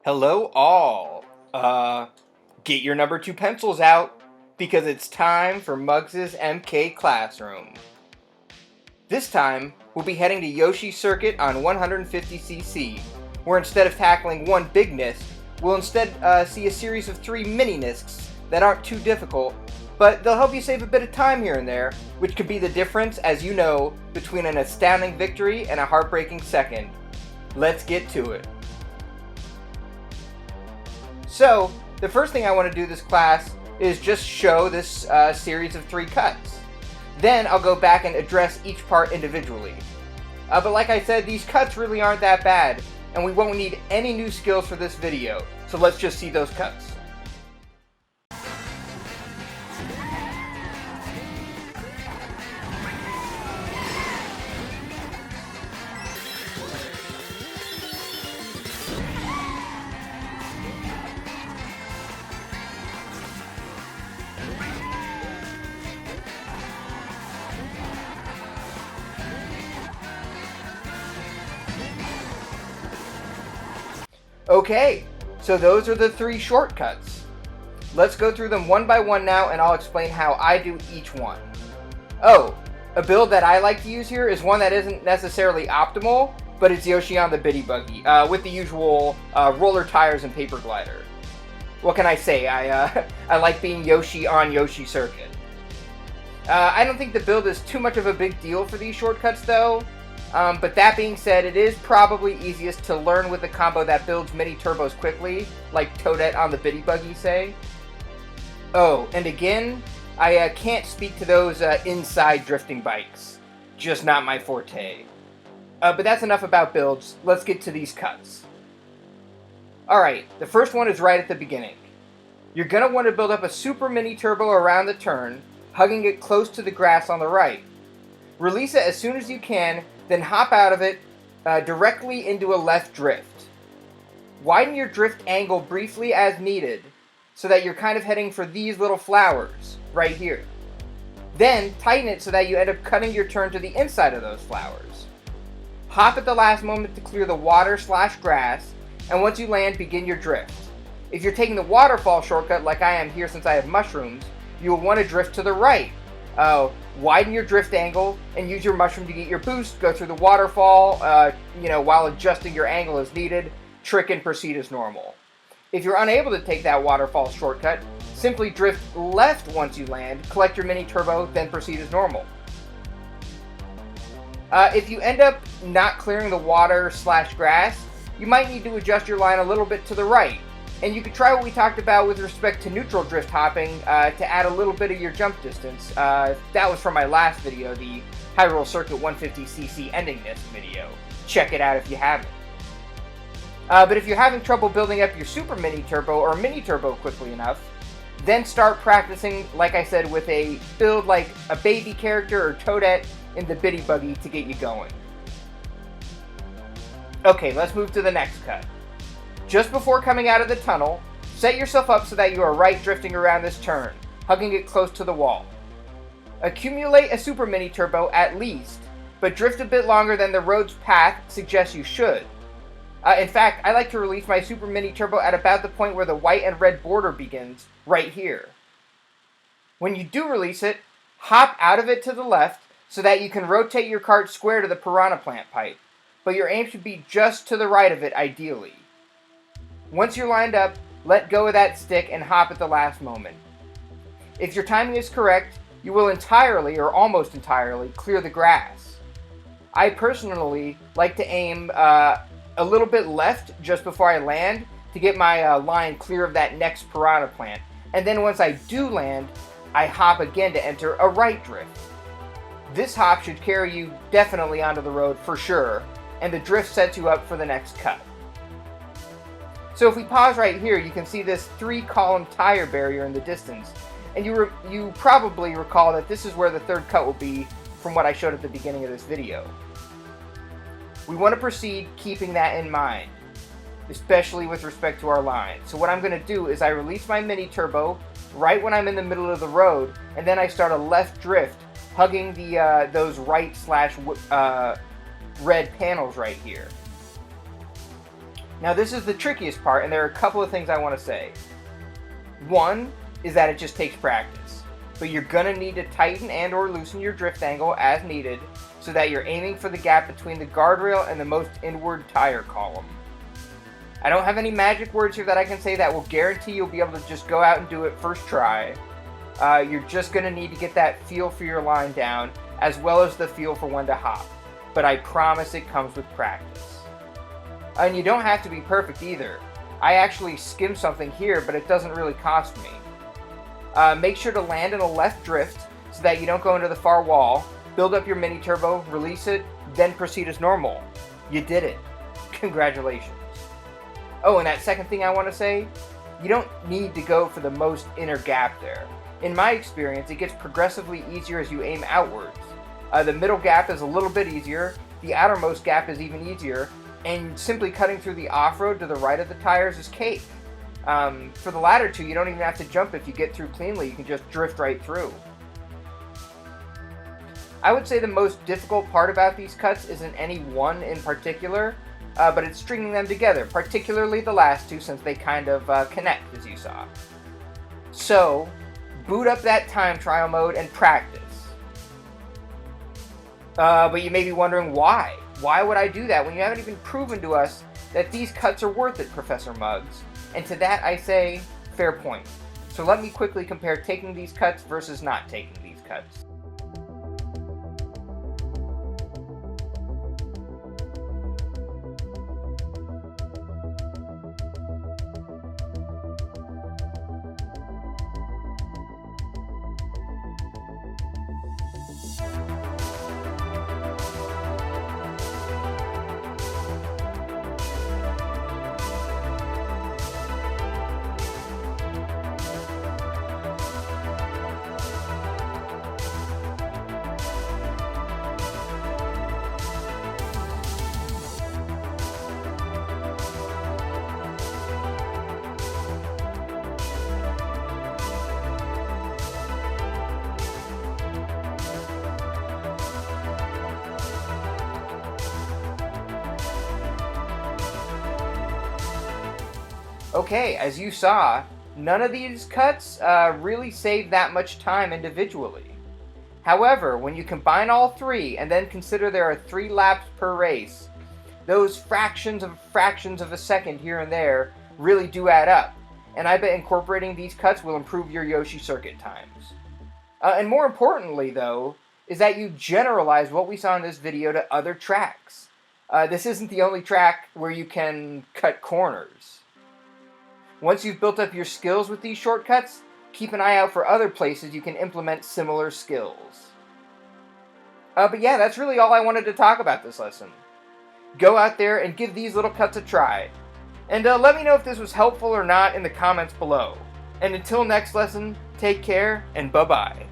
Hello all. Get your number 2 pencils out because it's time for Muggz' MK Classroom. This time, we'll be heading to Yoshi Circuit on 150cc, where instead of tackling one big NISC, we'll instead see a series of 3 mini NISCs that aren't too difficult, but they'll help you save a bit of time here and there, which could be the difference, as you know, between an astounding victory and a heartbreaking second. Let's get to it. So, the first thing I want to do this class is just show this series of 3 cuts. Then I'll go back and address each part individually. But like I said, these cuts really aren't that bad, and we won't need any new skills for this video, so let's just see those cuts. Okay, so those are the 3 shortcuts. Let's go through them one by one now, and I'll explain how I do each one. Oh, a build that I like to use here is one that isn't necessarily optimal, but it's Yoshi on the Bitty Buggy, with the usual roller tires and paper glider. What can I say? I like being Yoshi on Yoshi Circuit. I don't think the build is too much of a big deal for these shortcuts though. But that being said, it is probably easiest to learn with a combo that builds mini turbos quickly, like Toadette on the Bitty Buggy, say. Oh, and again, I can't speak to those inside drifting bikes. Just not my forte. But that's enough about builds. Let's get to these cuts. Alright, the first one is right at the beginning. You're going to want to build up a super mini turbo around the turn, hugging it close to the grass on the right. Release it as soon as you can, then hop out of it directly into a left drift. Widen your drift angle briefly as needed, so that you're kind of heading for these little flowers, right here. Then tighten it so that you end up cutting your turn to the inside of those flowers. Hop at the last moment to clear the water/grass, and once you land, begin your drift. If you're taking the waterfall shortcut like I am here since I have mushrooms, you will want to drift to the right. Widen your drift angle and use your mushroom to get your boost, go through the waterfall, while adjusting your angle as needed, trick and proceed as normal. If you're unable to take that waterfall shortcut, simply drift left once you land, collect your mini turbo, then proceed as normal. If you end up not clearing the water/grass, you might need to adjust your line a little bit to the right. And you could try what we talked about with respect to neutral drift hopping to add a little bit of your jump distance. That was from my last video, the Hyrule Circuit 150cc ending NISC video. Check it out if you haven't. But if you're having trouble building up your super mini turbo or mini turbo quickly enough, then start practicing, like I said, with a build like a baby character or Toadette in the Bitty Buggy to get you going. Okay, let's move to the next cut. Just before coming out of the tunnel, set yourself up so that you are right drifting around this turn, hugging it close to the wall. Accumulate a super mini turbo at least, but drift a bit longer than the road's path suggests you should. In fact, I like to release my super mini turbo at about the point where the white and red border begins, right here. When you do release it, hop out of it to the left so that you can rotate your cart square to the piranha plant pipe, but your aim should be just to the right of it ideally. Once you're lined up, let go of that stick and hop at the last moment. If your timing is correct, you will entirely, or almost entirely, clear the grass. I personally like to aim a little bit left just before I land to get my line clear of that next piranha plant. And then once I do land, I hop again to enter a right drift. This hop should carry you definitely onto the road for sure, and the drift sets you up for the next cut. So if we pause right here, you can see this 3-column tire barrier in the distance. And you probably recall that this is where the third cut will be from what I showed at the beginning of this video. We want to proceed keeping that in mind, especially with respect to our line. So what I'm going to do is I release my mini turbo right when I'm in the middle of the road, and then I start a left drift, hugging those right/red panels right here. Now this is the trickiest part, and there are a couple of things I want to say. One is that it just takes practice, but you're gonna need to tighten and or loosen your drift angle as needed so that you're aiming for the gap between the guardrail and the most inward tire column. I don't have any magic words here that I can say that will guarantee you'll be able to just go out and do it first try. You're just gonna need to get that feel for your line down, as well as the feel for when to hop. But I promise it comes with practice. And you don't have to be perfect either. I actually skimmed something here, but it doesn't really cost me. Make sure to land in a left drift so that you don't go into the far wall. Build up your mini turbo, release it, then proceed as normal. You did it. Congratulations. Oh, and that second thing I want to say, you don't need to go for the most inner gap there. In my experience, it gets progressively easier as you aim outwards. The middle gap is a little bit easier, the outermost gap is even easier, and simply cutting through the off-road to the right of the tires is cake. For the latter two, you don't even have to jump if you get through cleanly, you can just drift right through. I would say the most difficult part about these cuts isn't any one in particular, but it's stringing them together, particularly the last two since they kind of connect, as you saw. So, boot up that time trial mode and practice. But you may be wondering why? Why would I do that when you haven't even proven to us that these cuts are worth it, Professor Muggz? And to that I say, fair point. So let me quickly compare taking these cuts versus not taking these cuts. Okay, as you saw, none of these cuts really save that much time individually. However, when you combine all three and then consider there are 3 laps per race, those fractions of a second here and there really do add up. And I bet incorporating these cuts will improve your Yoshi Circuit times. And more importantly though, is that you generalize what we saw in this video to other tracks. This isn't the only track where you can cut corners. Once you've built up your skills with these shortcuts, keep an eye out for other places you can implement similar skills. But yeah, that's really all I wanted to talk about this lesson. Go out there and give these little cuts a try. And let me know if this was helpful or not in the comments below. And until next lesson, take care and bye-bye.